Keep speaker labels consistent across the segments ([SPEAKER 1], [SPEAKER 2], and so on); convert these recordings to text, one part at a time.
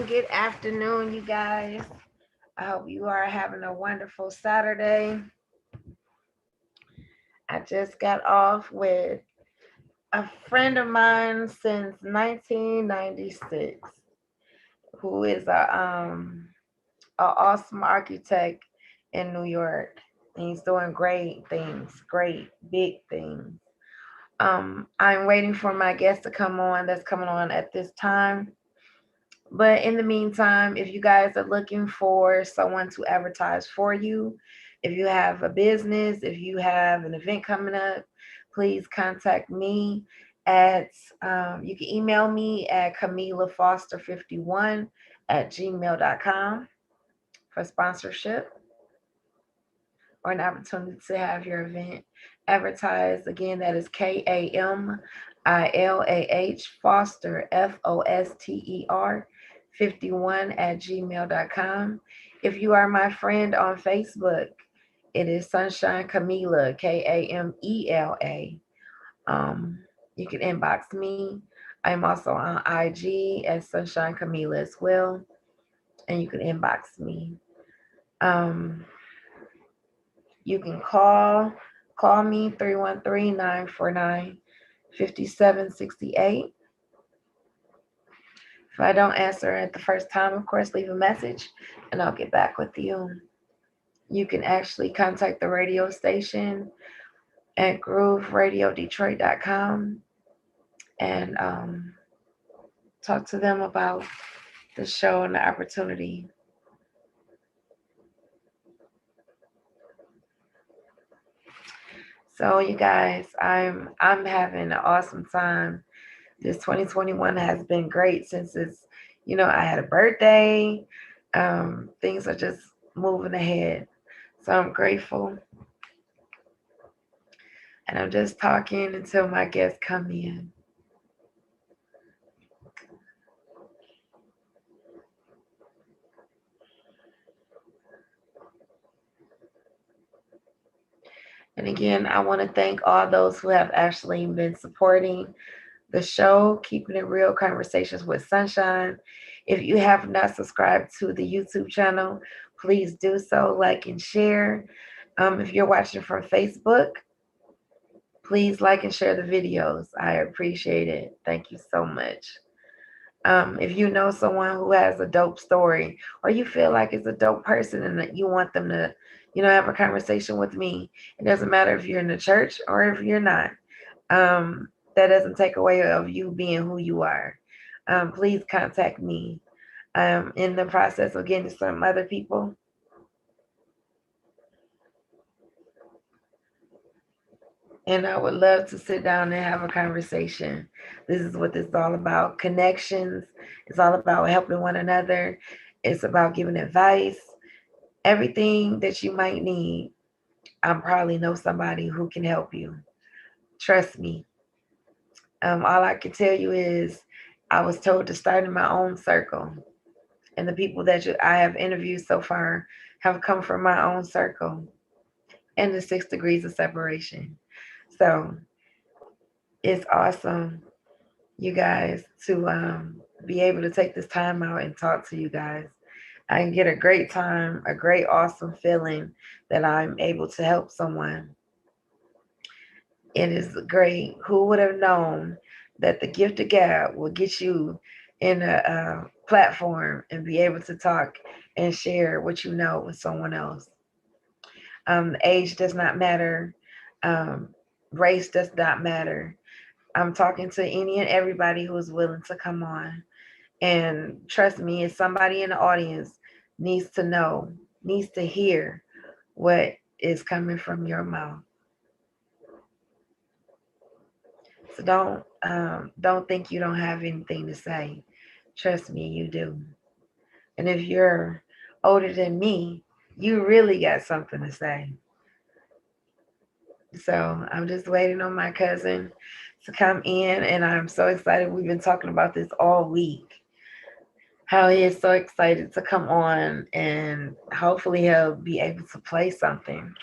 [SPEAKER 1] Good afternoon, you guys. I hope you are having a wonderful Saturday. I just got off with a friend of mine since 1996, who is a awesome architect in New York. And he's doing great things, great big things. I'm waiting for my guest to come on. That's coming on at this time. But in the meantime, if you guys are looking for someone to advertise for you, if you have a business, if you have an event coming up, please contact me at, you can email me at CamilaFoster51 at gmail.com for sponsorship or an opportunity to have your event advertised. Again, that is KAMILAH Foster FOSTER 51 at gmail.com. If you are my friend on Facebook, it is Sunshine Camila, KAMELA. Um, you can inbox me. I'm also on IG as Sunshine Camila as well, and you can inbox me. Um, you can call me 313-949-5768. If I don't answer at the first time, of course, leave a message and I'll get back with you. You can actually contact the radio station at grooveradiodetroit.com and talk to them about the show and the opportunity. So you guys, I'm having an awesome time. This 2021 has been great since I had a birthday. Things are just moving ahead. So I'm grateful. And I'm just talking until my guests come in. And again, I want to thank all those who have actually been supporting the show, Keeping It Real Conversations with Sunshine. If you have not subscribed to the YouTube channel, please do so, like and share. If you're watching from Facebook, please like and share the videos. I appreciate it. Thank you so much. If you know someone who has a dope story or you feel like it's a dope person and that you want them to, have a conversation with me, it doesn't matter if you're in the church or if you're not. Um, that doesn't take away of you being who you are. Please contact me. In the process of getting some other people. And I would love to sit down and have a conversation. This is what this is all about, connections. It's all about helping one another. It's about giving advice. Everything that you might need, I probably know somebody who can help you. Trust me. All I can tell you is I was told to start in my own circle. And the people that I have interviewed so far have come from my own circle and the 6 degrees of separation. So it's awesome, you guys, to be able to take this time out and talk to you guys. I can get a great time, a great, awesome feeling that I'm able to help someone. It is great. Who would have known that the gift of God will get you in a platform and be able to talk and share what you know with someone else? Age does not matter. Um, Race does not matter. I'm talking to any and everybody who is willing to come on. And trust me, if somebody in the audience needs to know, needs to hear what is coming from your mouth. So don't think you don't have anything to say. Trust me, you do. And if you're older than me, you really got something to say. So I'm just waiting on my cousin to come in, and I'm so excited. We've been talking about this all week. How he is so excited to come on, and hopefully he'll be able to play something.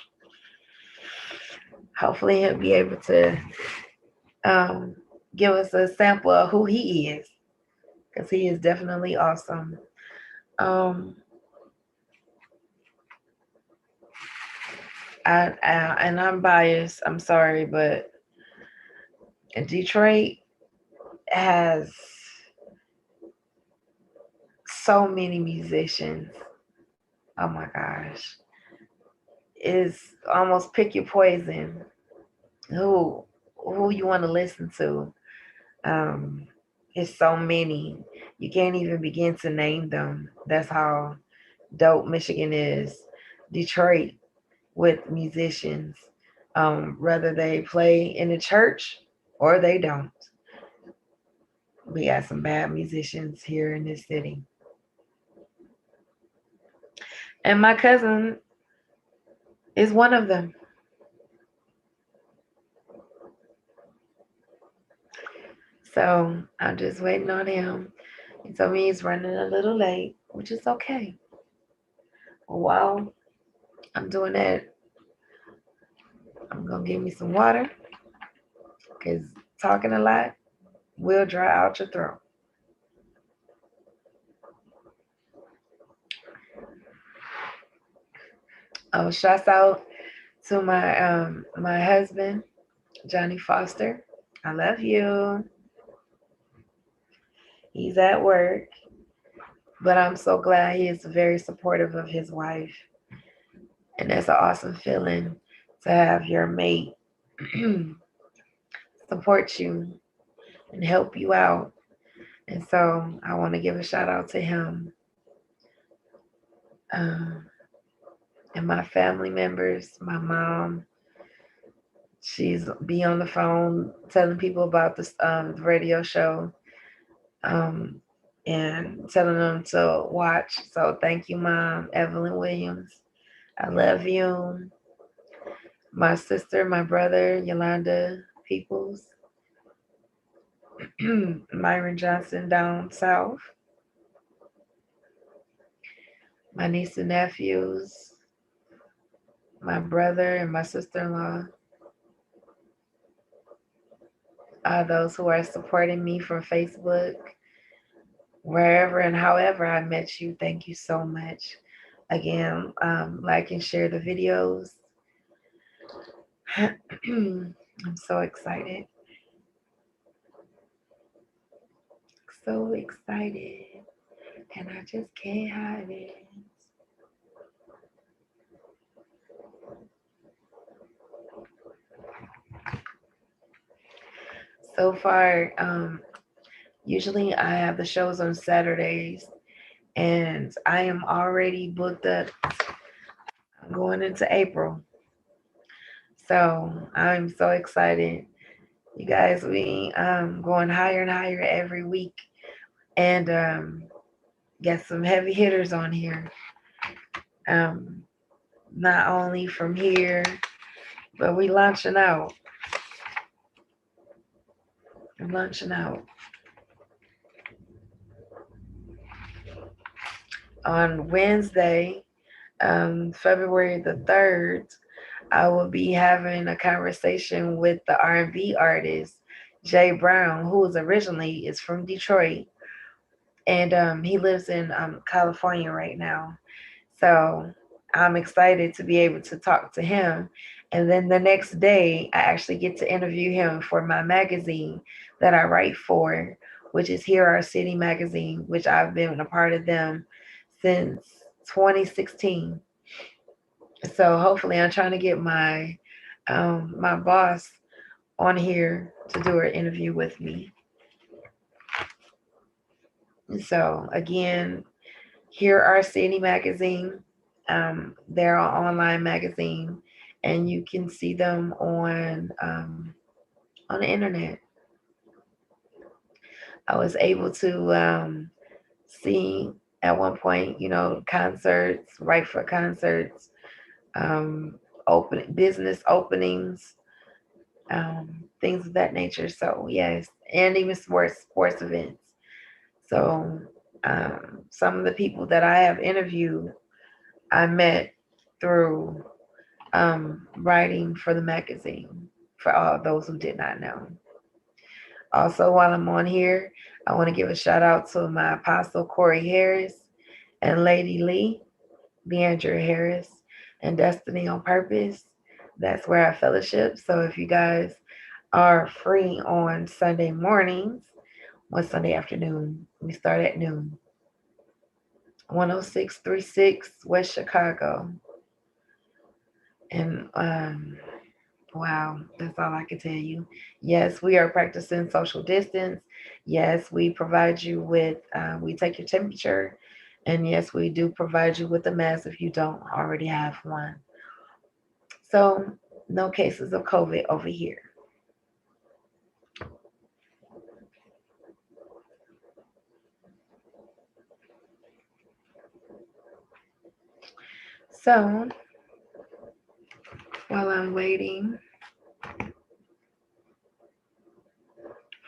[SPEAKER 1] Hopefully he'll be able to um, give us a sample of who he is. because he is definitely awesome. Um, and I'm biased. I'm sorry, but Detroit has so many musicians. Oh my gosh, it's almost pick your poison. Who who you want to listen to? Um, it's so many. You can't even begin to name them. That's how dope Michigan is. Detroit with musicians, whether they play in the church or they don't. We got some bad musicians here in this city. And my cousin is one of them. So I'm just waiting on him. He told me he's running a little late, which is okay. While I'm doing that, I'm gonna give me some water because talking a lot will dry out your throat. Oh, shouts out to my husband, Johnny Foster. I love you. He's at work, but I'm so glad he is very supportive of his wife. And that's an awesome feeling to have your mate support you and help you out. And so I want to give a shout out to him, um, and my family members. My mom, she's be on the phone telling people about this the radio show, um, and telling them to watch. So thank you, Mom, Evelyn Williams. I love you. My sister, my brother, Yolanda Peoples, Myron Johnson down south, my niece and nephews, my brother and my sister-in-law, those who are supporting me from Facebook, wherever and however I met you. Thank you so much. Again, like and share the videos. I'm so excited. So excited. And I just can't hide it. So far, usually I have the shows on Saturdays, and I am already booked up going into April. So I'm so excited. You guys, we going higher and higher every week, and get some heavy hitters on here. Um, not only from here, but we launching out. We're launching out on Wednesday, February the 3rd. I will be having a conversation with the R&B artist Jay Brown, who is originally is from Detroit, and he lives in California right now. So I'm excited to be able to talk to him. And then the next day, I actually get to interview him for my magazine that I write for, which is Here Our City magazine, which I've been a part of them since 2016. So hopefully, I'm trying to get my boss on here to do an interview with me. So again, Here Our City magazine. They're an online magazine, and you can see them on the internet. I was able to see at one point, concerts, write for concerts, um, open business openings, um, things of that nature. So yes, and even sports events. So um, some of the people that I have interviewed, I met through writing for the magazine. For all those who did not know. Also, while I'm on here, I want to give a shout out to my apostle Corey Harris and Lady Lee, Deandra Harris, and Destiny on Purpose. That's where I fellowship. So if you guys are free on Sunday mornings, one Sunday afternoon, we start at noon. 10636 West Chicago. And wow, that's all I can tell you. Yes, we are practicing social distance. Yes, we provide you with, we take your temperature. And yes, we do provide you with a mask if you don't already have one. So, no cases of COVID over here. So, while I'm waiting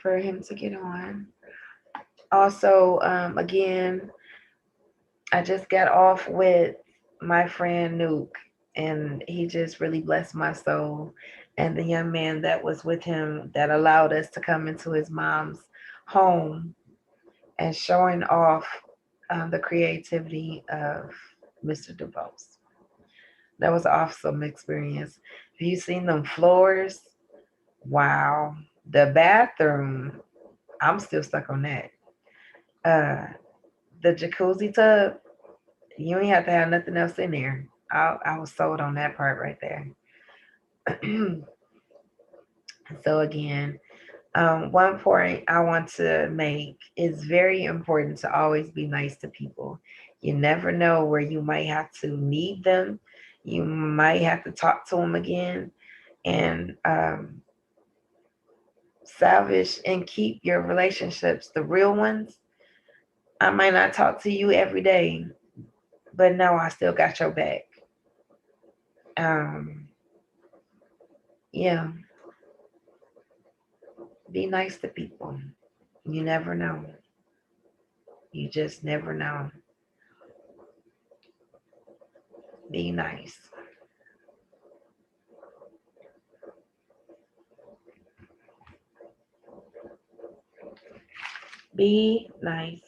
[SPEAKER 1] for him to get on, also, again, I just got off with my friend Nuke, and he just really blessed my soul. And the young man that was with him that allowed us to come into his mom's home and showing off the creativity of Mr. DeVos. That was an awesome experience. Have you seen them floors? Wow. The bathroom, I'm still stuck on that. Uh, the jacuzzi tub, you ain't have to have nothing else in there. I was sold on that part right there. So again, one point I want to make is very important to always be nice to people. You never know where you might have to need them. You might have to talk to them again, and salvage and keep your relationships, the real ones. I might not talk to you every day, but no, I still got your back. Um, yeah, be nice to people. You never know. You just never know. Be nice. Be nice.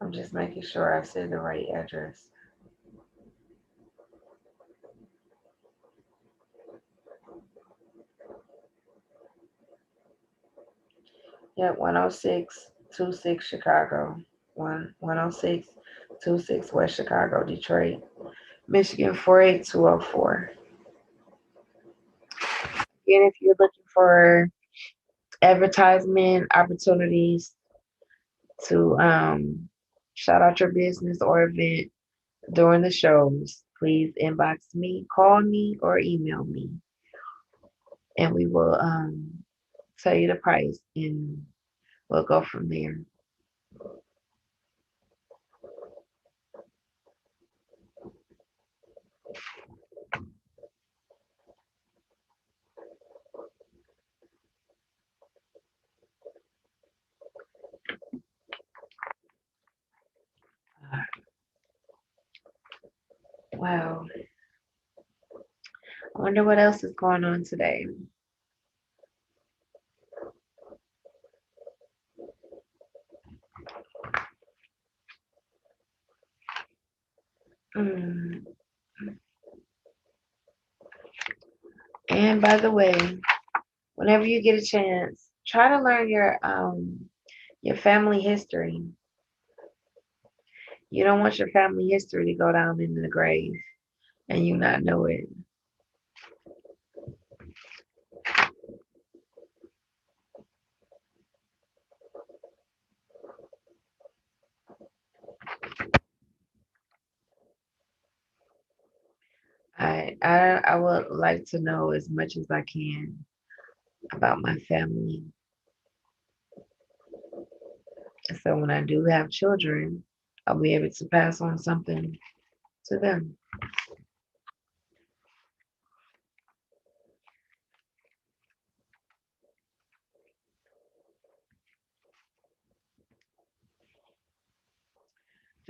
[SPEAKER 1] I'm just making sure I said the right address. Yep, 10626 Chicago. 10626 West Chicago, Detroit, Michigan 48204. Again, if you're looking for advertisement opportunities to shout out your business or event during the shows, please inbox me, call me, or email me, and we will tell you the price and we'll go from there. Wow. I wonder what else is going on today. Mm. And by the way, whenever you get a chance, try to learn your family history. You don't want your family history to go down in the grave and you not know it. I would like to know as much as I can about my family. So when I do have children, I'll be able to pass on something to them.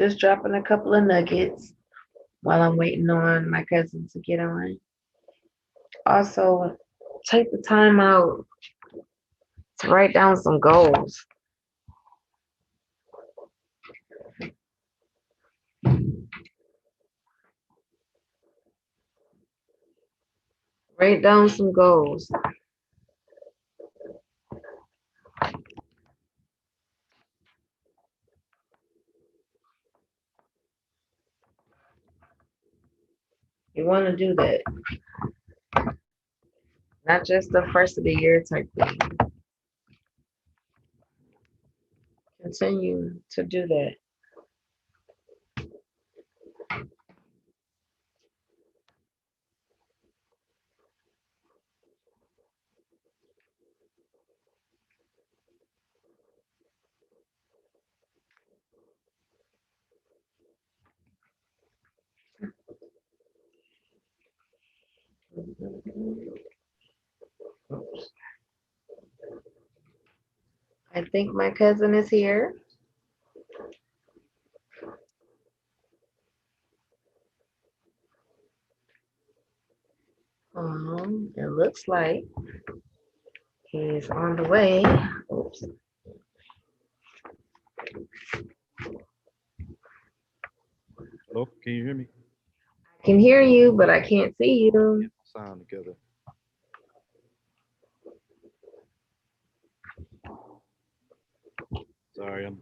[SPEAKER 1] Just dropping a couple of nuggets while I'm waiting on my cousin to get on. Also, take the time out to write down some goals. Write down some goals. You want to do that, not just the first of the year type thing. Continue to do that. I think my cousin is here. It looks like he's on the way. Oops.
[SPEAKER 2] Hello, can you hear me?
[SPEAKER 1] I can hear you, but I can't see you.
[SPEAKER 2] Sound together. Sorry, I'm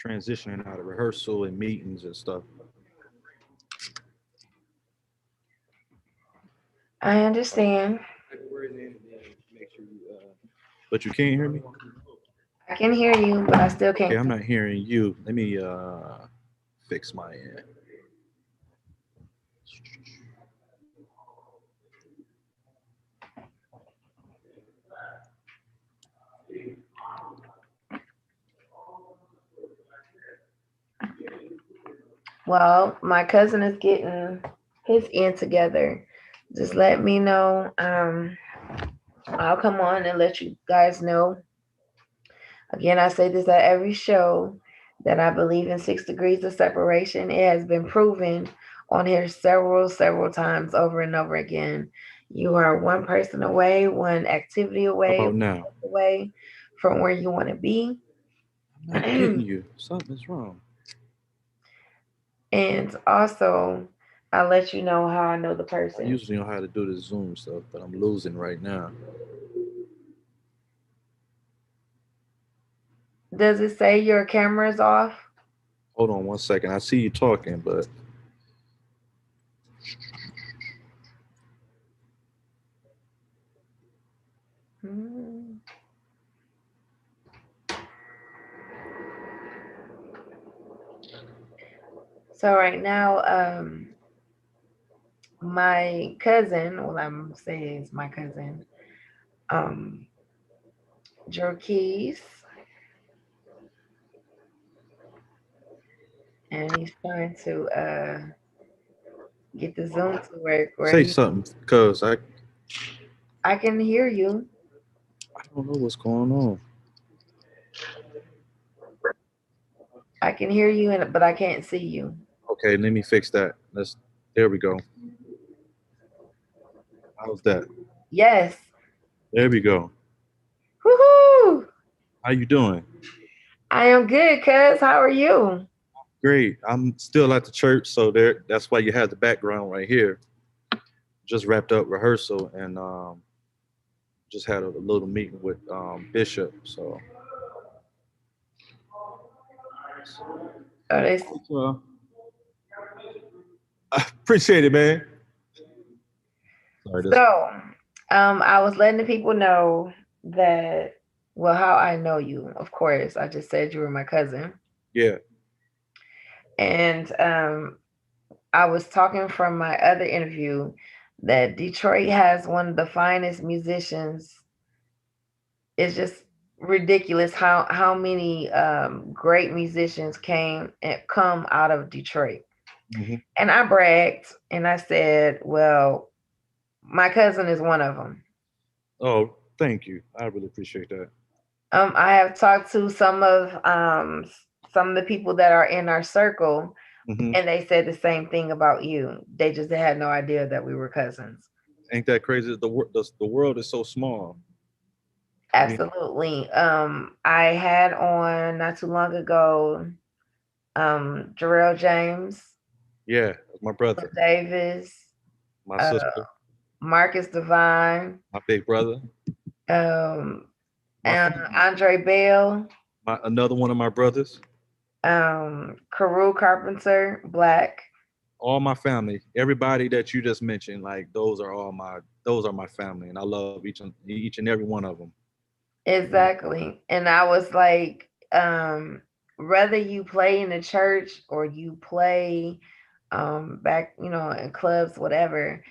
[SPEAKER 2] transitioning out of rehearsal and meetings and stuff.
[SPEAKER 1] I understand.
[SPEAKER 2] But you can't hear me?
[SPEAKER 1] I can hear you, but I still
[SPEAKER 2] Okay,
[SPEAKER 1] can't.
[SPEAKER 2] I'm not hearing you. Let me fix my end.
[SPEAKER 1] Well, my cousin is getting his end together. Just let me know. I'll come on and let you guys know. Again, I say this at every show that I believe in 6 degrees of separation. It has been proven on here several times over and over again. You are one person away, one activity
[SPEAKER 2] How
[SPEAKER 1] away,
[SPEAKER 2] about now?
[SPEAKER 1] away from where you want to be.
[SPEAKER 2] I'm not getting you. Something's wrong.
[SPEAKER 1] And also, I'll let you know how I know the
[SPEAKER 2] I
[SPEAKER 1] person.
[SPEAKER 2] usually know how to do the Zoom stuff, but I'm losing right now.
[SPEAKER 1] Does it say your camera is off?
[SPEAKER 2] Hold on one second. I see you talking, but
[SPEAKER 1] Hmm. So right now, my cousin, well, I'm saying it's my cousin, um, Jerkees, and he's trying to get the Zoom to work where
[SPEAKER 2] say
[SPEAKER 1] he.
[SPEAKER 2] something because
[SPEAKER 1] I can hear you.
[SPEAKER 2] I don't know what's going on.
[SPEAKER 1] I can hear you, but I can't see you.
[SPEAKER 2] Okay, let me fix that. Let's. There we go. How's that?
[SPEAKER 1] Yes.
[SPEAKER 2] There we go.
[SPEAKER 1] Woohoo!
[SPEAKER 2] How you doing?
[SPEAKER 1] I am good, cuz. How are you?
[SPEAKER 2] Great. I'm still at the church, so there. That's why you have the background right here. Just wrapped up rehearsal and just had a little meeting with Bishop. So
[SPEAKER 1] Oh, this.
[SPEAKER 2] I appreciate it, man. Sorry, this.
[SPEAKER 1] So, I was letting the people know that, well, how I know you. Of course, I just said you were my cousin,
[SPEAKER 2] Yeah.
[SPEAKER 1] and I was talking from my other interview that Detroit has one of the finest musicians. It's just ridiculous how many great musicians came and come out of Detroit.
[SPEAKER 2] Hmm.
[SPEAKER 1] And I bragged and I said, "Well, my cousin is one of them."
[SPEAKER 2] Oh, thank you. I really appreciate that.
[SPEAKER 1] I have talked to some of the people that are in our circle,
[SPEAKER 2] Hmm.
[SPEAKER 1] and they said the same thing about you. They just had no idea that we were cousins.
[SPEAKER 2] Ain't that crazy? The world is so small. I mean,
[SPEAKER 1] Absolutely. I had on not too long ago, Jarrell James,
[SPEAKER 2] yeah, my brother,
[SPEAKER 1] Davis,
[SPEAKER 2] my
[SPEAKER 1] uh,
[SPEAKER 2] sister,
[SPEAKER 1] Marcus Divine,
[SPEAKER 2] my big brother,
[SPEAKER 1] um,
[SPEAKER 2] my
[SPEAKER 1] and
[SPEAKER 2] family,
[SPEAKER 1] Andre Bell,
[SPEAKER 2] another one of my brothers,
[SPEAKER 1] Carew Carpenter, Black.
[SPEAKER 2] all my family, everybody that you just mentioned, like those are my family, and I love each and every one of them. You know,
[SPEAKER 1] Exactly. And I was like, whether you play in the church or you play back, in clubs, whatever,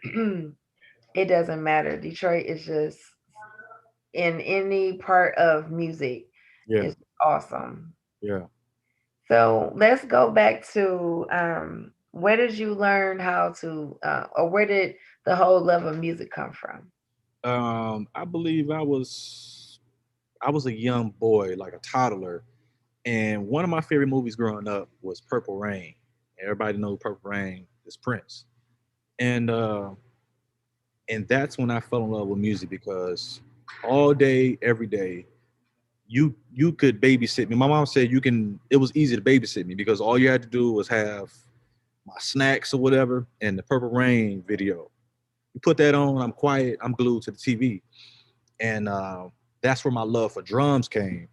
[SPEAKER 1] it doesn't matter. Detroit is just in any part of music
[SPEAKER 2] yeah,
[SPEAKER 1] is awesome.
[SPEAKER 2] yeah.
[SPEAKER 1] So let's go back to where did you learn how to, or where did the whole love of music come from?
[SPEAKER 2] I believe I was a young boy, like a toddler, and one of my favorite movies growing up was Purple Rain. Everybody knows Purple Rain is Prince, and uh, and that's when I fell in love with music because all day, every day, you could babysit me. My mom said you can. It was easy to babysit me because all you had to do was have my snacks or whatever and the Purple Rain video. You put that on, I'm quiet, I'm glued to the TV, and that's where my love for drums came.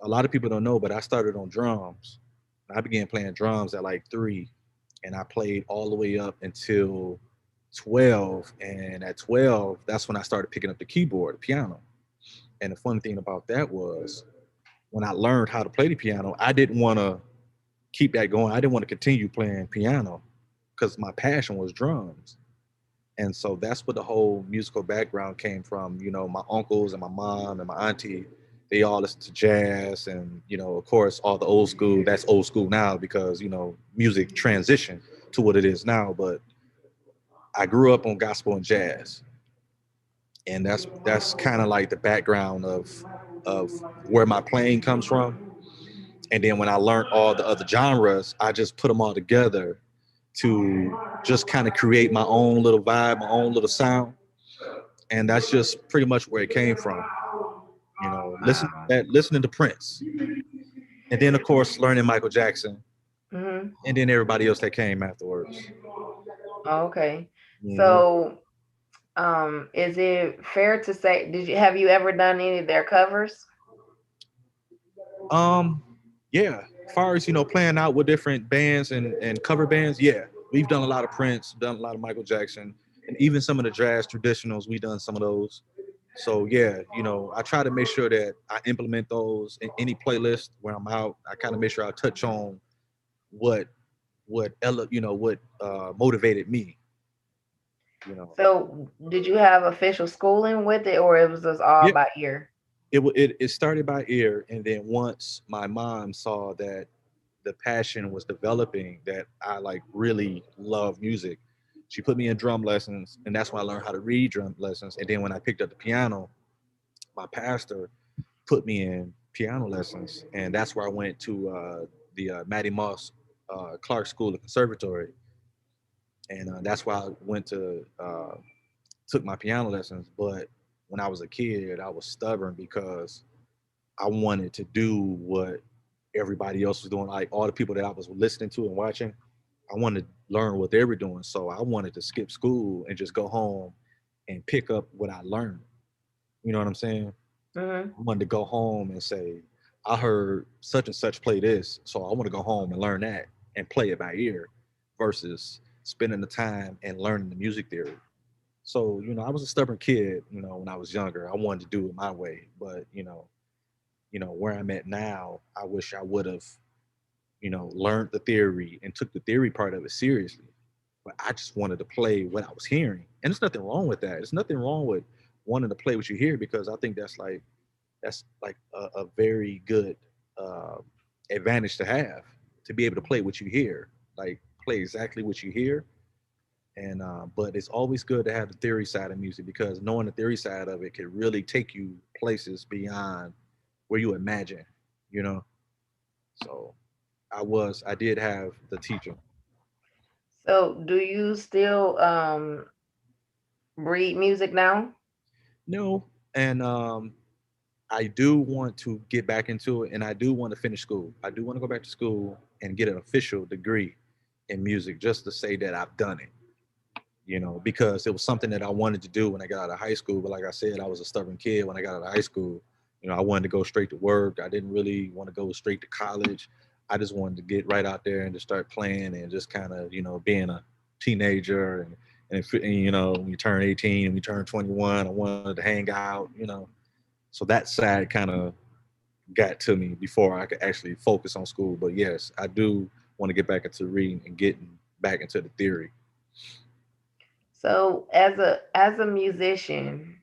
[SPEAKER 2] A lot of people don't know, but I started on drums. I began playing drums at like 3, and I played all the way up until 12. And at 12, that's when I started picking up the keyboard, the piano. And the fun thing about that was when I learned how to play the piano, I didn't want to keep that going. I didn't want to continue playing piano because my passion was drums. And so that's what the whole musical background came from. You know, my uncles and my mom and my auntie, they all listen to jazz and, of course, all the old school. That's old school now because, music transitioned to what it is now. But I grew up on gospel and jazz. And that's kind of like the background of where my playing comes from. And then when I learned all the other genres, I just put them all together to just kind of create my own little vibe, my own little sound. And that's just pretty much where it came from.
[SPEAKER 1] Wow.
[SPEAKER 2] Listening to Prince, and then of course learning Michael Jackson,
[SPEAKER 1] Hmm.
[SPEAKER 2] and then everybody else that came afterwards.
[SPEAKER 1] Okay.
[SPEAKER 2] Hmm.
[SPEAKER 1] So, is it fair to say, have you ever done any of their covers?
[SPEAKER 2] Um, yeah. As far as playing out with different bands and cover bands, yeah, we've done a lot of Prince, done a lot of Michael Jackson, and even some of the jazz traditionals. We done some of those. So yeah, I try to make sure that I implement those in any playlist where I'm out. I kind of make sure I touch on what what motivated me. You know,
[SPEAKER 1] So, did you have official schooling with it, or it was just all
[SPEAKER 2] yeah.
[SPEAKER 1] by ear?
[SPEAKER 2] It started by ear, and then once my mom saw that the passion was developing, that I like really love music, she put me in drum lessons, and that's when I learned how to read drum lessons. And then when I picked up the piano, my pastor put me in piano lessons, and that's where I went to the Matty Moss Clark School of Conservatory, and that's why I went to took my piano lessons. But when I was a kid, I was stubborn because I wanted to do what everybody else was doing, like all the people that I was listening to and watching. I wanted to learn what they were doing, so I wanted to skip school and just go home and pick up what I learned. You know what I'm saying?
[SPEAKER 1] Hmm.
[SPEAKER 2] I wanted to go home and say, I heard such and such play this, so I want to go home and learn that and play it by ear versus spending the time and learning the music theory. So, I was a stubborn kid, when I was younger. I wanted to do it my way. But, where I'm at now, I wish I would have, learned the theory and took the theory part of it seriously. But I just wanted to play what I was hearing. And there's nothing wrong with that. There's nothing wrong with wanting to play what you hear because I think that's like a very good uh, advantage to have to be able to play what you hear, like play exactly what you hear. And but it's always good to have the theory side of music because knowing the theory side of it can really take you places beyond where you imagine. You know. So I did have the teacher.
[SPEAKER 1] So, do you still read music now?
[SPEAKER 2] No, and I do want to get back into it, and I do want to finish school. I do want to go back to school and get an official degree in music, just to say that I've done it. Because it was something that I wanted to do when I got out of high school. But like I said, I was a stubborn kid when I got out of high school. I wanted to go straight to work. I didn't really want to go straight to college. I just wanted to get right out there and just start playing and just kind of, being a teenager. And when you turn 18 and you turn 21, I wanted to hang out. So that side kind of got to me before I could actually focus on school. But yes, I do want to get back into reading and getting back into the theory.
[SPEAKER 1] So, as a musician,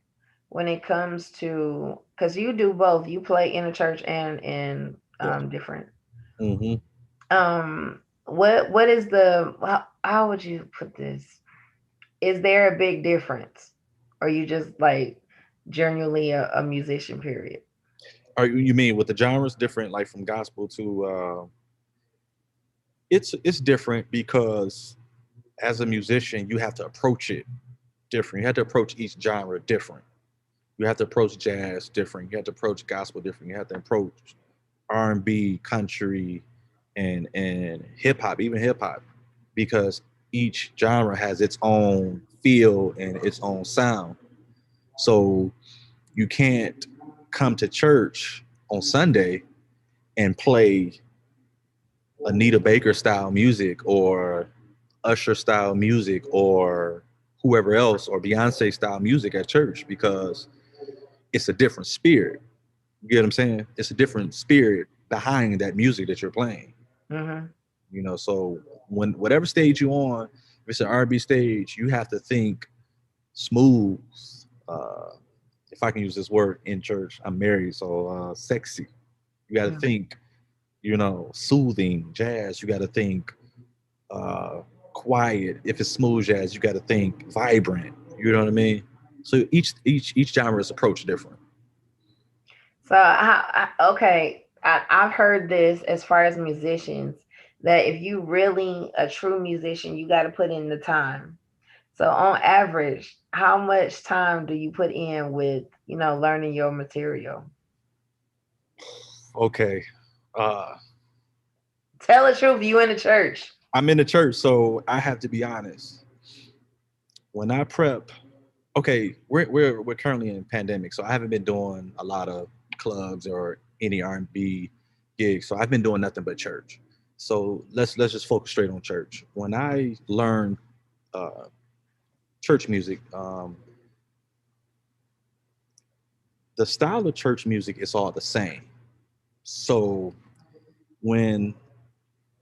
[SPEAKER 1] when it comes to, because you do both, you play in a church and in
[SPEAKER 2] Yes.
[SPEAKER 1] different.
[SPEAKER 2] Hmm.
[SPEAKER 1] What is the how would you put this? Is there a big difference, or you just like genuinely a musician? Period.
[SPEAKER 2] Are you mean with the genres different, like from gospel to? It's different because as a musician, you have to approach it different. You have to approach each genre different. You have to approach jazz different. You have to approach gospel different. You have to approach R&B, country, and hip hop, even hip hop, because each genre has its own feel and its own sound. So you can't come to church on Sunday and play Anita Baker style music or Usher style music or whoever else or Beyonce style music at church because it's a different spirit. You get what I'm saying? It's a different spirit behind that music that you're playing.
[SPEAKER 1] Mm-hmm.
[SPEAKER 2] So when whatever stage you're on, if it's an R&B stage, you have to think smooth. Uh, if I can use this word in church, I'm married, so sexy. You got to
[SPEAKER 1] Mm-hmm.
[SPEAKER 2] think, soothing jazz. You got to think uh, quiet. If it's smooth jazz, you got to think vibrant. You know what I mean? So each genre is approached different.
[SPEAKER 1] So, okay, I've heard this as far as musicians that if you really a true musician, you got to put in the time. So, on average, how much time do you put in with learning your material?
[SPEAKER 2] Okay. Uh,
[SPEAKER 1] Tell the truth. You in the church?
[SPEAKER 2] I'm in the church, so I have to be honest. When I prep, okay, we're currently in pandemic, so I haven't been doing a lot of clubs or any R&B gigs. So I've been doing nothing but church. So let's just focus straight on church. When I learned uh, church music, the style of church music is all the same. So when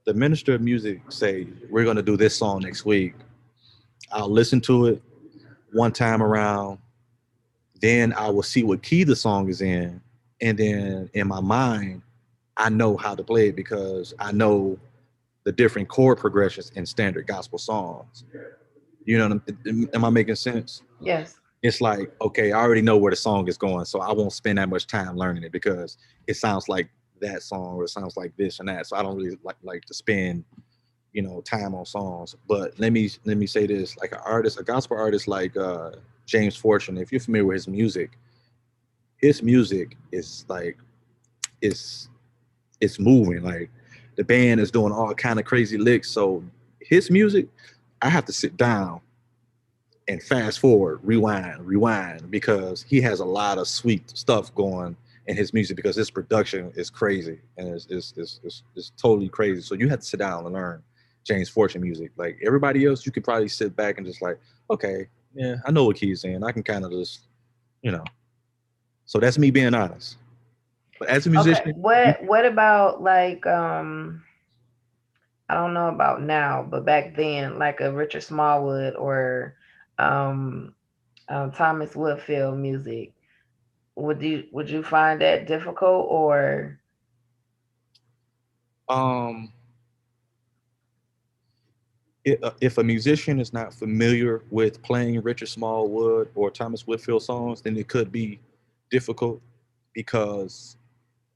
[SPEAKER 2] the minister of music say we're going to do this song next week, I'll listen to it one time around. Then I will see what key the song is in, and then in my mind, I know how to play it because I know the different chord progressions in standard gospel songs. Am I making sense?
[SPEAKER 1] Yes.
[SPEAKER 2] It's like, okay, I already know where the song is going, so I won't spend that much time learning it because it sounds like that song or it sounds like this and that. So I don't really like to spend time on songs. But let me say this: like a gospel artist like James Fortune, if you're familiar with his music is like it's it's moving. Like the band is doing all kind of crazy licks. So his music, I have to sit down and fast forward, rewind, because he has a lot of sweet stuff going in his music because his production is crazy and it's totally crazy. So you have to sit down and learn James Fortune music. Like everybody else, you could probably sit back and just like, okay, yeah, I know what he's saying. I can kind of just, you know. So that's me being honest. But as a
[SPEAKER 1] Okay.
[SPEAKER 2] musician, you
[SPEAKER 1] What about like I don't know about now, but back then, like a Richard Smallwood or um, Thomas Woodfield music, would you find that difficult or
[SPEAKER 2] um if a musician is not familiar with playing Richard Smallwood or Thomas Whitfield songs, then it could be difficult because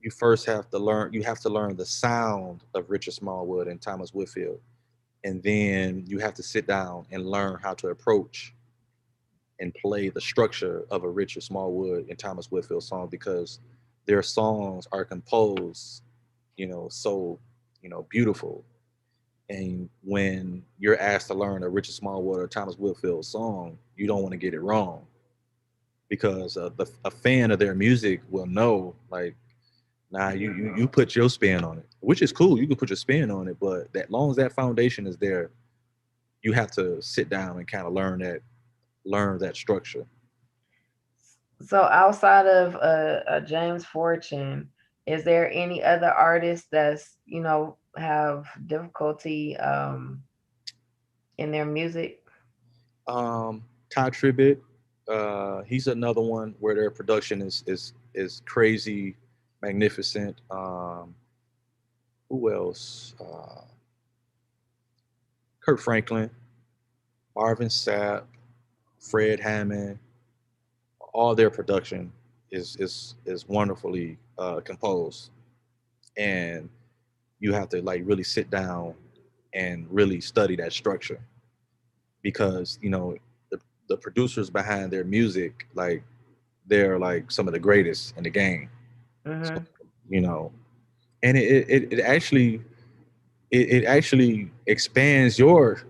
[SPEAKER 2] you first have to learn. You have to learn the sound of Richard Smallwood and Thomas Whitfield, and then you have to sit down and learn how to approach and play the structure of a Richard Smallwood and Thomas Whitfield song because their songs are composed, so beautiful. And when you're asked to learn a Richard Smallwood or Thomas Whitfield song, you don't want to get it wrong because a fan of their music will know, like, nah, you put your spin on it, which is cool. You can put your spin on it, but that long as that foundation is there, you have to sit down and kind of learn that structure.
[SPEAKER 1] So outside of a James Fortune, is there any other artists that's have difficulty in their music?
[SPEAKER 2] Ty Tribbett, he's another one where their production is crazy, magnificent. Who else? Kurt Franklin, Marvin Sapp, Fred Hammond. All their production is wonderfully composed, and you have to like really sit down and really study that structure because the producers behind their music, like, they're like some of the greatest in the game. So,
[SPEAKER 1] Mhm.
[SPEAKER 2] you know, and it actually expands your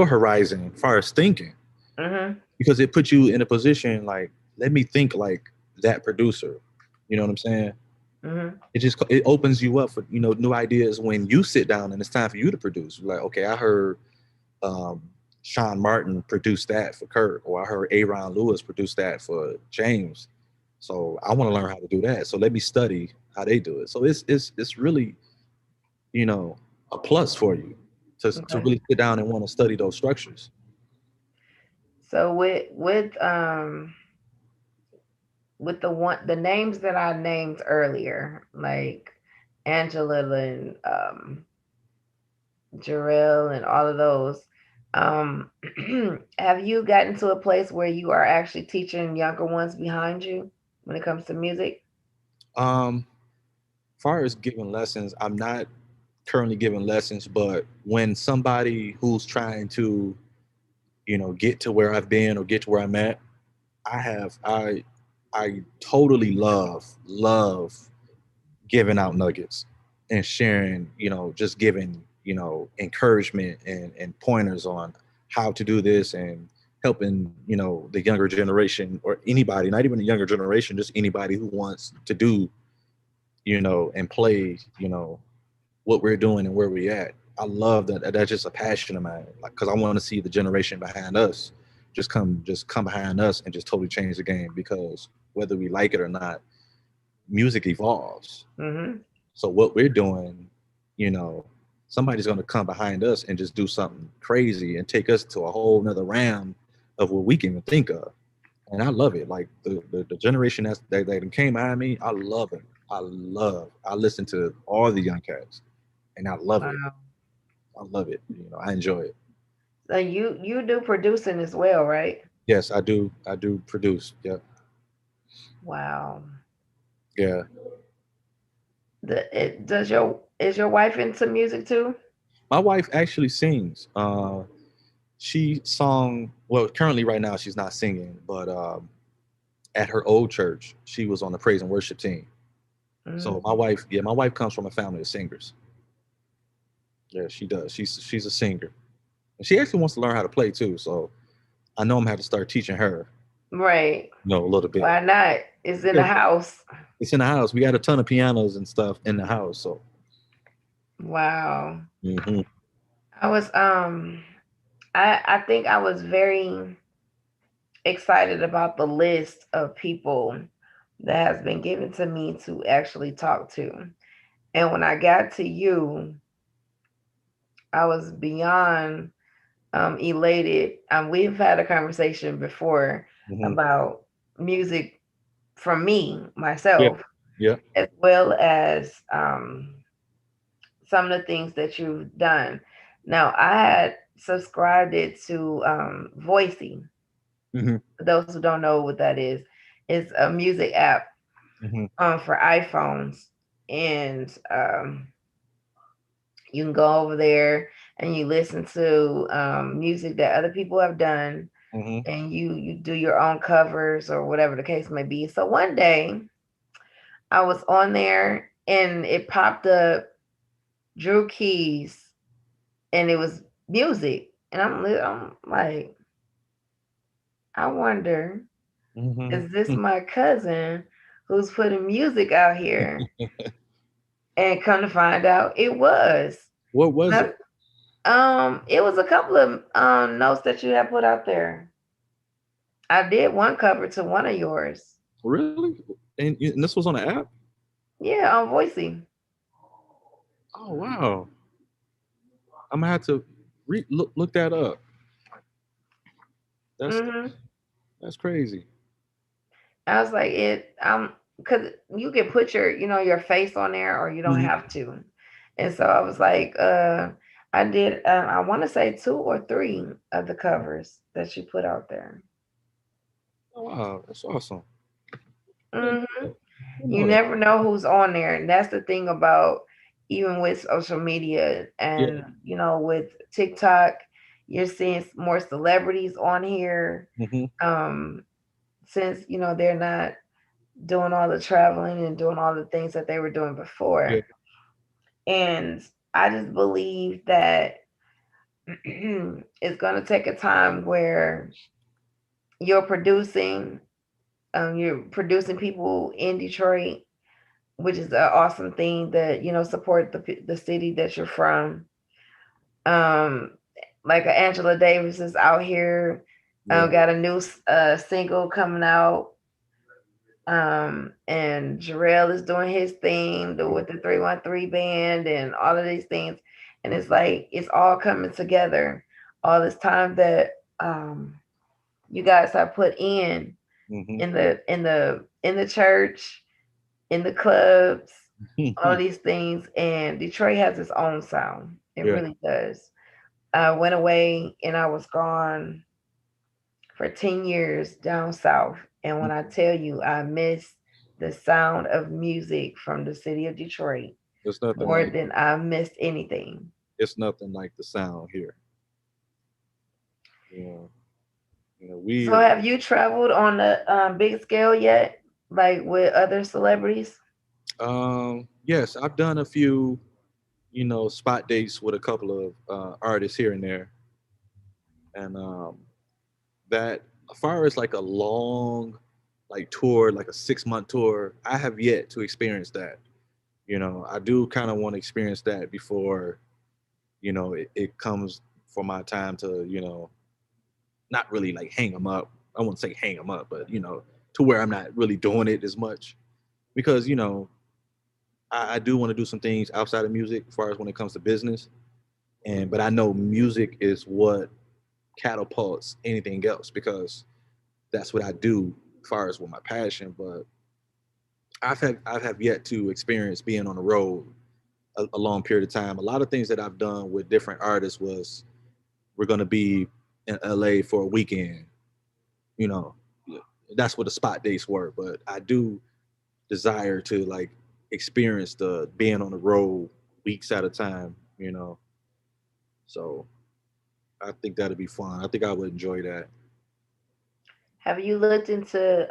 [SPEAKER 2] horizon as far as thinking
[SPEAKER 1] Mhm.
[SPEAKER 2] because it puts you in a position like, let me think like that producer. You know what I'm saying?
[SPEAKER 1] Mhm.
[SPEAKER 2] It opens you up for new ideas when you sit down and it's time for you to produce. Like, okay, I heard um, Sean Martin produced that for Kurt, or I heard Aaron Lewis produce that for James. So I want to learn how to do that. So let me study how they do it. So it's really you know a plus for you to
[SPEAKER 1] Okay.
[SPEAKER 2] really sit down and want to study those structures.
[SPEAKER 1] So with the names that I named earlier, like Angela and Jarrell and all of those, um, have you gotten to a place where you are actually teaching younger ones behind you when it comes to music?
[SPEAKER 2] Um, far as giving lessons, I'm not currently giving lessons, but when somebody who's trying to get to where I've been or get to where I'm at, I totally love giving out nuggets and sharing, just giving, encouragement and pointers on how to do this and helping, the younger generation or anybody, not even the younger generation, just anybody who wants to do, and play, what we're doing and where we're at. I love that. That's just a passion of mine, like, because I want to see the generation behind us just come behind us and just totally change the game. Because whether we like it or not, music evolves.
[SPEAKER 1] Mhm.
[SPEAKER 2] So what we're doing, you know, somebody's going to come behind us and just do something crazy and take us to a whole nother realm of what we can even think of. And I love it. Like the generation that came behind me, I love it. I listen to all the young cats and I love it.
[SPEAKER 1] Wow.
[SPEAKER 2] I love it. I enjoy it.
[SPEAKER 1] So you do producing as well, right?
[SPEAKER 2] Yes, I do. I do produce. Yeah.
[SPEAKER 1] Wow.
[SPEAKER 2] Yeah.
[SPEAKER 1] Does your is your wife into music too?
[SPEAKER 2] My wife actually sings. She sung, well, currently right now she's not singing, but at her old church, she was on the praise and worship team. So
[SPEAKER 1] Mhm.
[SPEAKER 2] my wife comes from a family of singers. Yeah, she does. She's a singer. And she actually wants to learn how to play too. So I know I'm gonna have to start teaching her,
[SPEAKER 1] Right.
[SPEAKER 2] a little bit.
[SPEAKER 1] Why not? It's in
[SPEAKER 2] Yeah,
[SPEAKER 1] the house.
[SPEAKER 2] it's in the house. We got a ton of pianos and stuff in the house. So
[SPEAKER 1] Wow.
[SPEAKER 2] hmm
[SPEAKER 1] I was I think I was very excited about the list of people that has been given to me to actually talk to. And when I got to you, I was beyond elated. We've had a conversation before
[SPEAKER 2] hmm
[SPEAKER 1] about music from me,
[SPEAKER 2] yeah,
[SPEAKER 1] myself,
[SPEAKER 2] yeah.
[SPEAKER 1] as well as some of the things that you've done. Now, I had subscribed it to Voicey.
[SPEAKER 2] hmm
[SPEAKER 1] For those who don't know what that is, it's a music app
[SPEAKER 2] hmm
[SPEAKER 1] for iPhones. and you can go over there and you listen to music that other people have done,
[SPEAKER 2] Hmm.
[SPEAKER 1] and you do your own covers or whatever the case may be. So one day I was on there and it popped up Drew Keys, and it was music, and I'm like, I wonder,
[SPEAKER 2] Hmm.
[SPEAKER 1] is this my cousin who's putting music out here? And come to find out, it was.
[SPEAKER 2] What was
[SPEAKER 1] Now,
[SPEAKER 2] it?
[SPEAKER 1] it was a couple of notes that you have put out there. I did one cover to one of yours.
[SPEAKER 2] Really? And this was on the app?
[SPEAKER 1] Yeah, on Voicey.
[SPEAKER 2] Oh wow! I'm gonna have to look that up. That's
[SPEAKER 1] Hmm.
[SPEAKER 2] that's crazy.
[SPEAKER 1] I was like, because you can put your face on there, or you don't
[SPEAKER 2] Hmm.
[SPEAKER 1] have to. And so I was like, I did, I want to say two or three of the covers that you put out there.
[SPEAKER 2] Oh wow, that's awesome. I didn't,
[SPEAKER 1] Hmm.
[SPEAKER 2] I didn't
[SPEAKER 1] You
[SPEAKER 2] know that.
[SPEAKER 1] never know who's on there, and that's the thing about even with social media
[SPEAKER 2] Yeah.
[SPEAKER 1] and with TikTok, you're seeing more celebrities on here.
[SPEAKER 2] Hmm.
[SPEAKER 1] Um, since they're not doing all the traveling and doing all the things that they were doing before,
[SPEAKER 2] Yeah.
[SPEAKER 1] and I just believe that it's going to take a time where you're producing you're producing people in Detroit, which is an awesome thing that support the city that you're from. Um, like Angela Davis is out here,
[SPEAKER 2] Yeah.
[SPEAKER 1] got a new single coming out, and Jarrell is doing his thing with the 313 band and all of these things, and it's like it's all coming together. All this time that you guys have put
[SPEAKER 2] Hmm.
[SPEAKER 1] in the church, in the clubs, all of these things, and Detroit has its own sound. It
[SPEAKER 2] Yeah.
[SPEAKER 1] really does. I went away and I was gone for 10 years down south, and when I tell you I miss the sound of music from the city of Detroit
[SPEAKER 2] It's nothing
[SPEAKER 1] more
[SPEAKER 2] like
[SPEAKER 1] than I missed anything.
[SPEAKER 2] the sound here. You know.
[SPEAKER 1] So
[SPEAKER 2] We
[SPEAKER 1] have you traveled on a big scale yet, like with other celebrities?
[SPEAKER 2] yes, I've done a few, spot dates with a couple of artists here and there, and that as far as like a long like tour, like a 6 month tour, I have yet to experience that. I do kind of want to experience that before, it comes for my time to, not really like hang them up. I won't say hang them up, but to where I'm not really doing it as much because I do want to do some things outside of music as far as when it comes to business. But I know music is what catapults anything else because that's what I do as far as with my passion. But I have yet to experience being on the road a long period of time. A lot of things that I've done with different artists was we're gonna be in LA for a weekend. You know, that's what the spot dates were. But I do desire to like experience the being on the road weeks at a time. So I think that'd be fun. I think I would enjoy that.
[SPEAKER 1] Have you looked into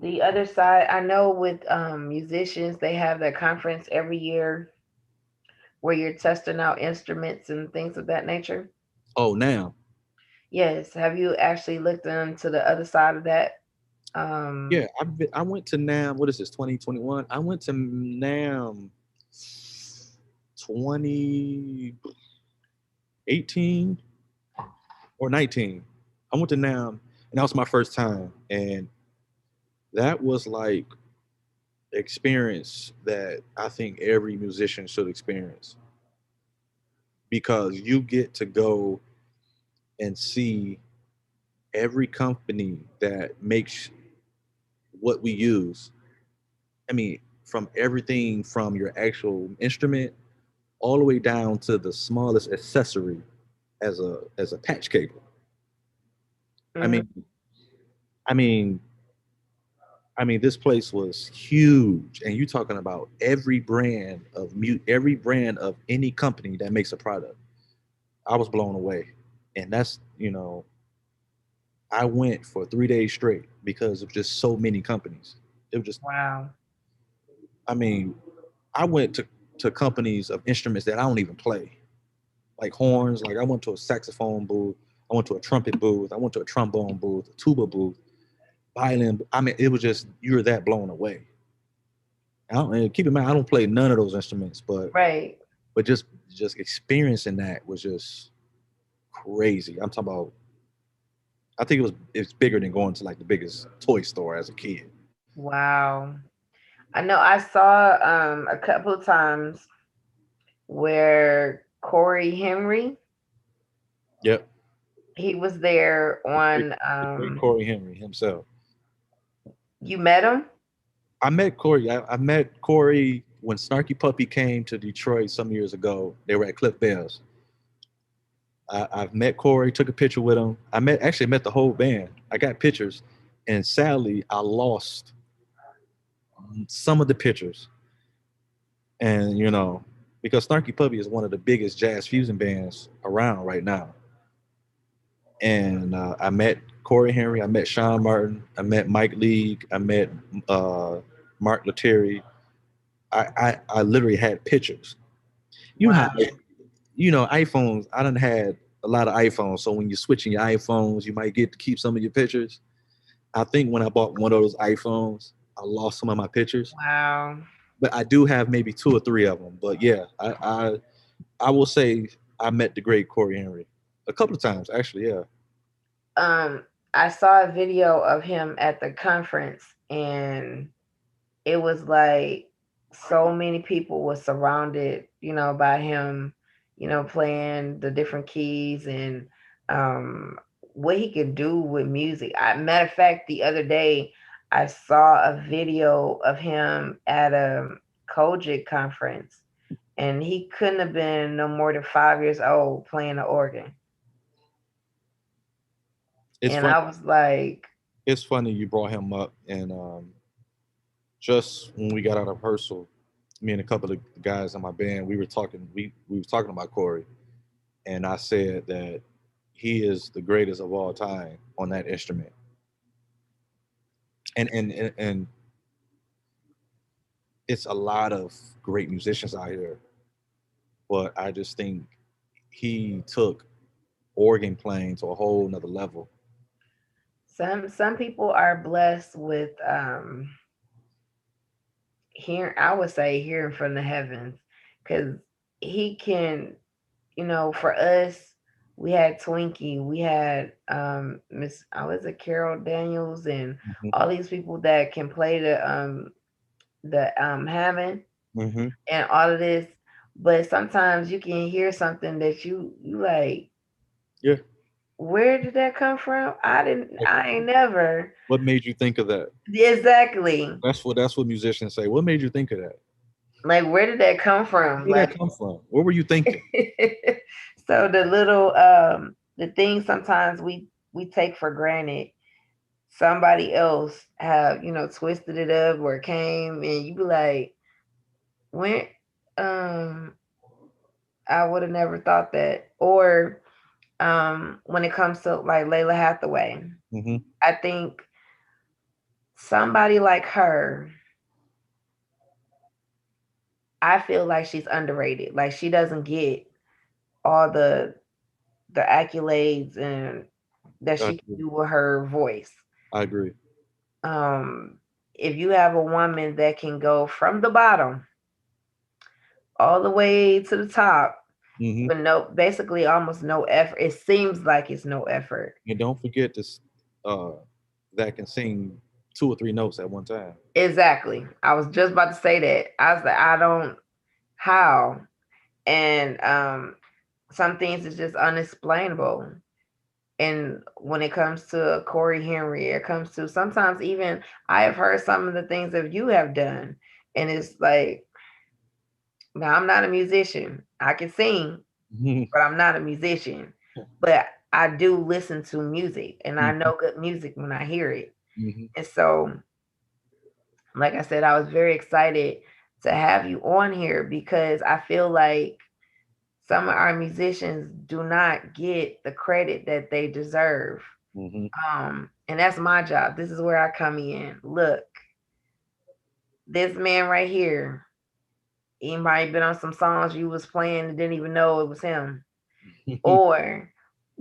[SPEAKER 1] the other side? I know with musicians, they have their conference every year where you're testing out instruments and things of that nature.
[SPEAKER 2] Oh, now,
[SPEAKER 1] Yes. Have you actually looked into the other side of that? Um,
[SPEAKER 2] yeah, I went to Nam. What is this? 2021. I went to Nam 2018 or 19. I went to Nam, and that was my first time, and that was like experience that I think every musician should experience because you get to go and see every company that makes what we use. I mean, from everything from your actual instrument all the way down to the smallest accessory as a patch cable. I
[SPEAKER 1] mhm.
[SPEAKER 2] mean, I mean, I mean, this place was huge, and you talking about every brand of any company that makes a product. I was blown away, and that's I went for 3 days straight because of just so many companies. It was just,
[SPEAKER 1] Wow.
[SPEAKER 2] I mean, I went to companies of instruments that I don't even play, like horns. Like I went to a saxophone booth, I went to a trumpet booth, I went to a trombone booth, a tuba booth, violin. I mean, it was just you're that blown away. And keep in mind, I don't play none of those instruments,
[SPEAKER 1] Right.
[SPEAKER 2] but just experiencing that was just crazy. I'm talking about. I think it's bigger than going to like the biggest toy store as a kid.
[SPEAKER 1] Wow. I know I saw a couple of times where Corey Henry,
[SPEAKER 2] Yep,
[SPEAKER 1] he was there
[SPEAKER 2] the great,
[SPEAKER 1] on
[SPEAKER 2] the great Corey Henry himself.
[SPEAKER 1] you met him?
[SPEAKER 2] I met Corey. I met Corey when Snarky Puppy came to Detroit some years ago. They were at Cliff Bell's. I've met Corey, took a picture with him. Actually met the whole band. I got pictures, and sadly, I lost some of the pictures. And because Snarky Puppy is one of the biggest jazz fusion bands around right now. And I met Corey Henry, I met Sean Martin, I met Mike League, I met uh, Mark Lettieri. I literally had pictures. You know how
[SPEAKER 1] Wow.
[SPEAKER 2] iPhones. I done had a lot of iPhones, so when you're switching your iPhones, you might get to keep some of your pictures. I think when I bought one of those iPhones, I lost some of my pictures,
[SPEAKER 1] Wow.
[SPEAKER 2] but I do have maybe two or three of them. But yeah, I will say I met the great Corey Henry a couple of times actually. Yeah.
[SPEAKER 1] Um, I saw a video of him at the conference, and it was like so many people were surrounded, by him, playing the different keys and um, what he could do with music. Matter of fact, the other day I saw a video of him at a Kojic conference, and he couldn't have been no more than 5 years old playing the organ.
[SPEAKER 2] It's
[SPEAKER 1] And
[SPEAKER 2] funny.
[SPEAKER 1] I was like,
[SPEAKER 2] It's funny you brought him up, and just when we got out of rehearsal, me and a couple of guys in my band, we were talking. We was talking about Corey, and I said that he is the greatest of all time on that instrument. And it's a lot of great musicians out here, but I just think he took organ playing to a whole nother level.
[SPEAKER 1] some people are blessed with I would say hearing from the heavens, because he can, for us, we had Twinkie, we had Miss, I was it Carol Daniels, and
[SPEAKER 2] Hmm.
[SPEAKER 1] all these people that can play the Hammond
[SPEAKER 2] Hmm.
[SPEAKER 1] and all of this. But sometimes you can hear something that you like,
[SPEAKER 2] Yeah.
[SPEAKER 1] where did that come from?
[SPEAKER 2] Like,
[SPEAKER 1] I ain't never.
[SPEAKER 2] what made you think of that?
[SPEAKER 1] Exactly.
[SPEAKER 2] That's what musicians say. What made you think of that?
[SPEAKER 1] Like, where did that come from?
[SPEAKER 2] Where did
[SPEAKER 1] Like,
[SPEAKER 2] that come from? What were you thinking?
[SPEAKER 1] so the little the things sometimes we take for granted, somebody else have, twisted it up or came, and you be like, when um I would have never thought that. Or when it comes to like Layla Hathaway,
[SPEAKER 2] Hmm.
[SPEAKER 1] I think somebody like her, I feel like she's underrated. Like, she doesn't get all the accolades and that
[SPEAKER 2] I
[SPEAKER 1] she can
[SPEAKER 2] agree.
[SPEAKER 1] do with her voice.
[SPEAKER 2] I agree.
[SPEAKER 1] Um, if you have a woman that can go from the bottom all the way to the top
[SPEAKER 2] Hmm.
[SPEAKER 1] with no, basically almost no effort, it seems like it's no effort.
[SPEAKER 2] And don't forget this, uh, that can sing two or three notes at one time.
[SPEAKER 1] Exactly. I was just about to say that. I was like, I don't, how? And some things is just unexplainable. And when it comes to Corey Henry, it comes to sometimes even I have heard some of the things that you have done, and it's like, now I'm not a musician. I can sing,
[SPEAKER 2] Hmm.
[SPEAKER 1] but I'm not a musician. But I do listen to music, and I
[SPEAKER 2] Hmm.
[SPEAKER 1] know good music when I hear it.
[SPEAKER 2] Hmm.
[SPEAKER 1] And so Like I said, I was very excited to have you on here because I feel like some of our musicians do not get the credit that they deserve.
[SPEAKER 2] Hmm.
[SPEAKER 1] And that's my job. This is where I come in. Look, this man right here, he might have been on some songs you was playing and didn't even know it was him. Or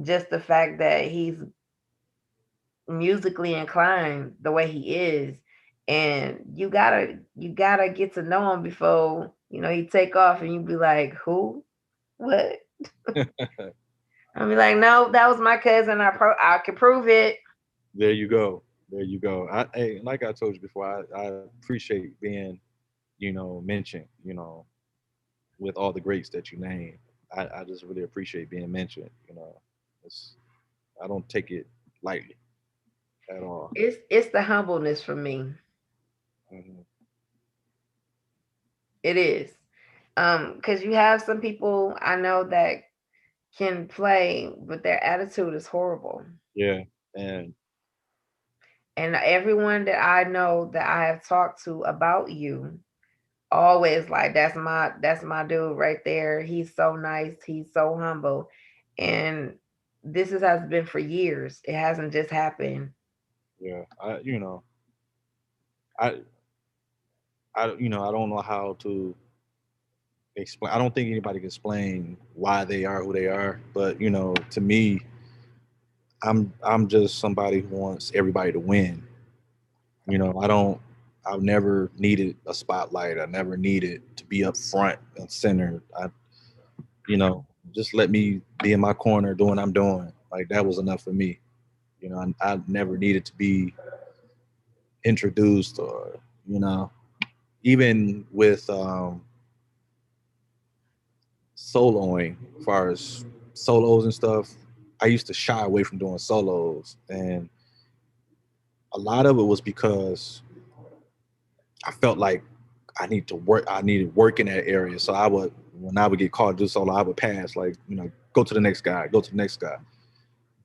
[SPEAKER 1] just the fact that he's musically inclined the way he is. And you gotta get to know him before, he take off and you be like, who? What? I'll be like, no, that was my cousin. I can prove it.
[SPEAKER 2] There you go. There you go. Hey, like I told you before, I appreciate being, mentioned, with all the greats that you name. I just really appreciate being mentioned. It's, I don't take it lightly at all.
[SPEAKER 1] It's the humbleness for me.
[SPEAKER 2] Hmm.
[SPEAKER 1] It is. Because you have some people I know that can play, but their attitude is horrible.
[SPEAKER 2] Yeah, and
[SPEAKER 1] And everyone that I know that I have talked to about you always like, that's my dude right there. He's so nice. He's so humble. And has been for years. It hasn't just happened.
[SPEAKER 2] yeah, I, I don't know how to explain. I don't think anybody can explain why they are who they are. But to me, I'm just somebody who wants everybody to win. I don't. I've never needed a spotlight. I never needed to be up front and center. You know, just let me be in my corner doing what I'm doing. Like that was enough for me. I never needed to be introduced or you know, even with soloing, as far as solos and stuff. I used to shy away from doing solos, and a lot of it was because I felt like I need to work. I needed work in that area. So when I would get called to do solo, I would pass. Like, go to the next guy. Go to the next guy.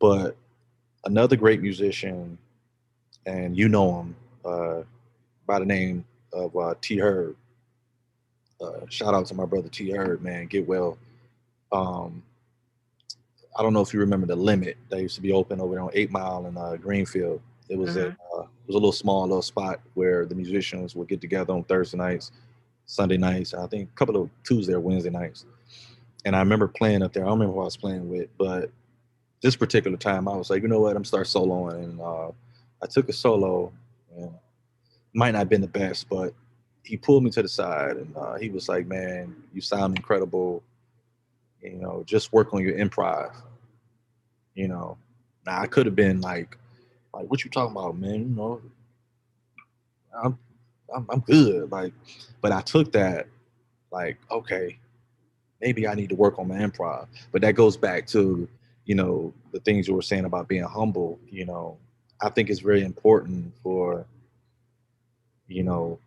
[SPEAKER 2] But another great musician, and him, by the name of T Herb. Shout out to my brother T Herb, man. Get well. Um, I don't know if you remember the Limit that used to be open over there on 8 Mile in Greenfield.
[SPEAKER 1] Hmm.
[SPEAKER 2] It was a little small little spot where the musicians would get together on Thursday nights, Sunday nights, I think a couple of Tuesday or Wednesday nights. And I remember playing up there. I don't remember who I was playing with, but this particular time I was like, you know what, I'm start soloing, and I took a solo, and might not have been the best, but he pulled me to the side and he was like, man, you sound incredible. Just work on your improv. You know, now I could have been like, what you talking about, man? I'm, I'm good. Like, but I took that like, okay, maybe I need to work on my improv. But that goes back to, the things you were saying about being humble. I think it's very important for, you know,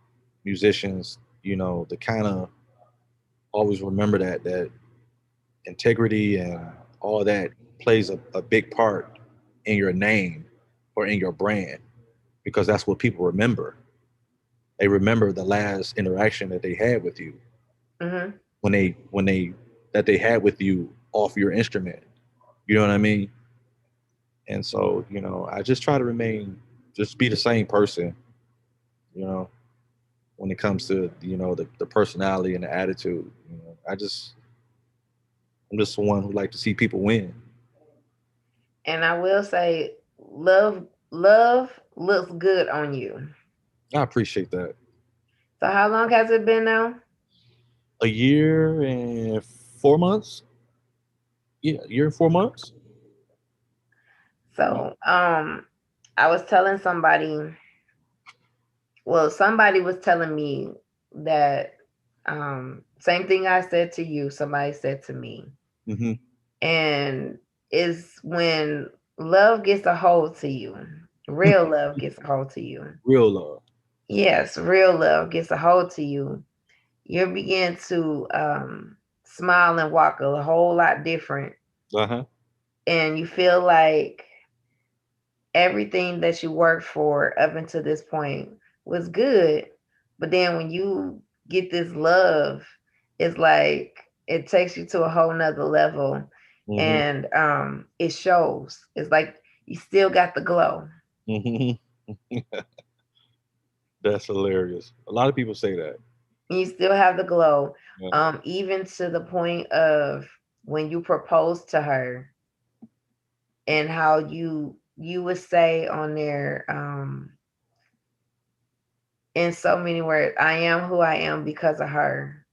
[SPEAKER 2] musicians, to kind of always remember that integrity and all that plays a big part in your name or in your brand, because that's what people remember. They remember the last interaction that they had with you,
[SPEAKER 1] Hmm.
[SPEAKER 2] when they that they had with you off your instrument. You know what I mean? And so, I just try to just be the same person, you know, when it comes to, the personality and the attitude. I'm just one who like to see people win.
[SPEAKER 1] And I will say, love looks good on you.
[SPEAKER 2] I appreciate that.
[SPEAKER 1] So how long has it been now?
[SPEAKER 2] A year and 4 months. Yeah, a year and 4 months.
[SPEAKER 1] So I was telling somebody, well, somebody was telling me that same thing I said to you, somebody said to me.
[SPEAKER 2] Mm-hmm.
[SPEAKER 1] And it's when love gets a hold to you, real love gets a hold to you.
[SPEAKER 2] Real love.
[SPEAKER 1] Yes, real love gets a hold to you. You begin to smile and walk a whole lot different.
[SPEAKER 2] Uh huh.
[SPEAKER 1] And you feel like everything that you worked for up until this point was good. But then when you get this love, it's like it takes you to a whole nother level,
[SPEAKER 2] Hmm.
[SPEAKER 1] and it shows. It's like you still got the glow.
[SPEAKER 2] Hmm. That's hilarious. A lot of people say that.
[SPEAKER 1] You still have the glow.
[SPEAKER 2] Yeah.
[SPEAKER 1] Even to the point of when you propose to her, and how you would say on there, in so many words, I am who I am because of her,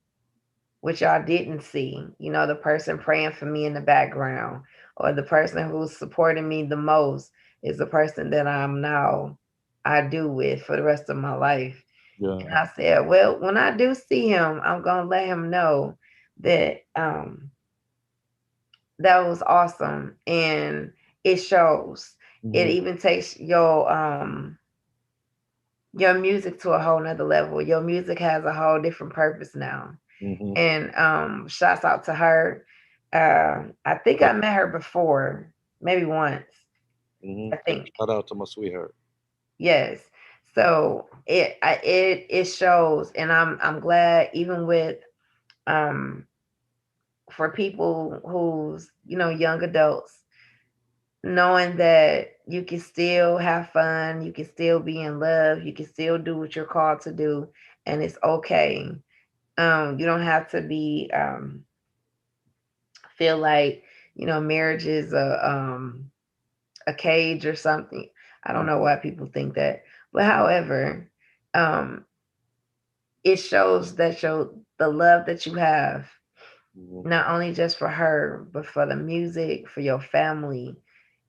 [SPEAKER 1] which y'all didn't see. The person praying for me in the background, or the person who's supporting me the most, is the person that I'm now I do with for the rest of my life.
[SPEAKER 2] Yeah.
[SPEAKER 1] And I said, well, when I do see him, I'm gonna let him know that that was awesome, and it shows. It
[SPEAKER 2] Hmm.
[SPEAKER 1] even takes your music to a whole nother level. Your music has a whole different purpose now.
[SPEAKER 2] Hmm.
[SPEAKER 1] And shouts out to her. I think I met her before, maybe once.
[SPEAKER 2] Hmm.
[SPEAKER 1] I think,
[SPEAKER 2] Shout out to my sweetheart.
[SPEAKER 1] yes. So it shows, and I'm glad, even with um for people who's young adults, knowing that you can still have fun, you can still be in love, you can still do what you're called to do, and it's okay. You don't have to be feel like marriage is a cage or something. I don't know why people think that, but however, um, it shows that the love that you have,
[SPEAKER 2] Hmm.
[SPEAKER 1] not only just for her, but for the music, for your family,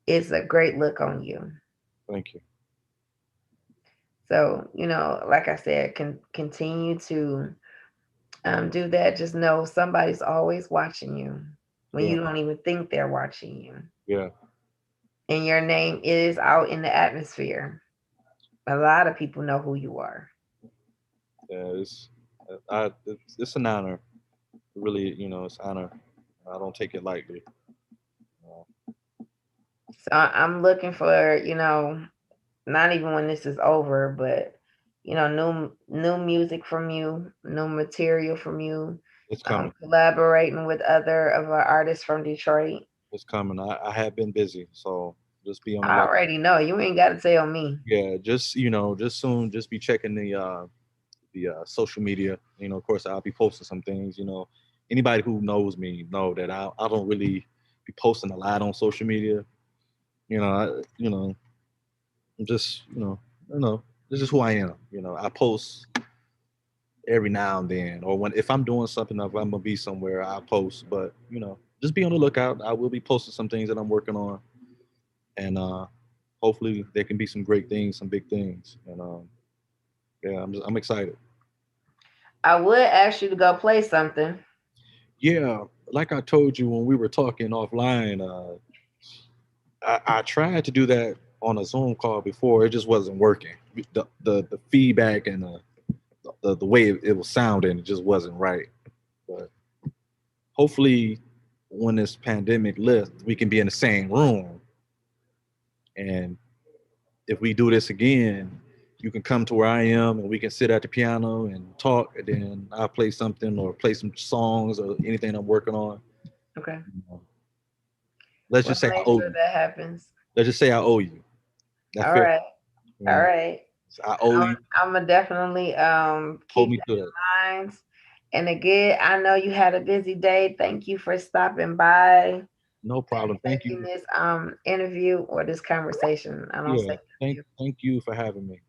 [SPEAKER 1] is a great look on you.
[SPEAKER 2] Thank you.
[SPEAKER 1] So, like I said, can continue to do that. Just know somebody's always watching you when
[SPEAKER 2] Yeah.
[SPEAKER 1] you don't even think they're watching you.
[SPEAKER 2] Yeah.
[SPEAKER 1] And your name is out in the atmosphere. A lot of people know who you are.
[SPEAKER 2] Yeah. It's an honor. Really, it's an honor. I don't take it lightly. Uh,
[SPEAKER 1] So I'm looking for, not even when this is over, but new music from you, new material from you,
[SPEAKER 2] it's coming.
[SPEAKER 1] collaborating with other of our artists from Detroit.
[SPEAKER 2] It's coming. I have been busy, so just be on the
[SPEAKER 1] I
[SPEAKER 2] look.
[SPEAKER 1] already know. You ain't got to tell me.
[SPEAKER 2] Yeah, just just soon, just be checking the social media. Of course, I'll be posting some things. Anybody who knows me know that I don't really be posting a lot on social media. I'm just this is who I am. I post every now and then, or when if I'm doing something, if I'm gonna be somewhere, I'll post. But just be on the lookout. I will be posting some things that I'm working on, and hopefully there can be some great things, some big things. And yeah, I'm excited.
[SPEAKER 1] I would ask you to go play something.
[SPEAKER 2] Yeah, like I told you when we were talking offline, I tried to do that on a Zoom call before. It just wasn't working. The feedback and the way it was sounding, it just wasn't right. But hopefully, when this pandemic lifts, we can be in the same room. And if we do this again, you can come to where I am and we can sit at the piano and talk. And then I'll play something or play some songs or anything I'm working on.
[SPEAKER 1] Okay.
[SPEAKER 2] Let's
[SPEAKER 1] We'll
[SPEAKER 2] just say I
[SPEAKER 1] make
[SPEAKER 2] owe
[SPEAKER 1] sure
[SPEAKER 2] you.
[SPEAKER 1] that happens.
[SPEAKER 2] Let's just say I owe you. That
[SPEAKER 1] All
[SPEAKER 2] fair?
[SPEAKER 1] right.
[SPEAKER 2] You
[SPEAKER 1] All
[SPEAKER 2] know,
[SPEAKER 1] right.
[SPEAKER 2] so I owe you.
[SPEAKER 1] I'm gonna definitely
[SPEAKER 2] Hold
[SPEAKER 1] keep
[SPEAKER 2] me
[SPEAKER 1] that
[SPEAKER 2] to that.
[SPEAKER 1] in mind. And again, I know you had a busy day. Thank you for stopping by
[SPEAKER 2] No
[SPEAKER 1] and
[SPEAKER 2] problem. Thank
[SPEAKER 1] taking
[SPEAKER 2] you.
[SPEAKER 1] this interview, or this conversation. I don't
[SPEAKER 2] Yeah.
[SPEAKER 1] say
[SPEAKER 2] Thank
[SPEAKER 1] interview.
[SPEAKER 2] thank you for having me.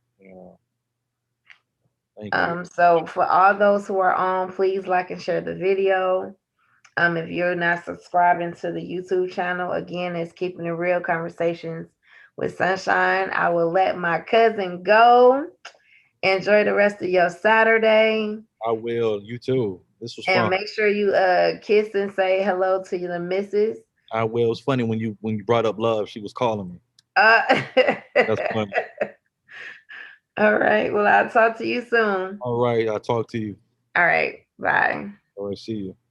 [SPEAKER 2] Thank you.
[SPEAKER 1] So for all those who are on, please like and share the video. If you're not subscribing to the YouTube channel, again, it's Keeping It Real Conversations with Sunshine. I will let my cousin go. Enjoy the rest of your Saturday.
[SPEAKER 2] I will. You too. This was
[SPEAKER 1] And
[SPEAKER 2] fun.
[SPEAKER 1] make sure you kiss and say hello to the missus.
[SPEAKER 2] I will. It was funny when you brought up love. She was calling me.
[SPEAKER 1] Uh,
[SPEAKER 2] That's funny.
[SPEAKER 1] all right. Well, I'll talk to you soon.
[SPEAKER 2] All right. I'll talk to you.
[SPEAKER 1] All right. Bye.
[SPEAKER 2] All right. See you.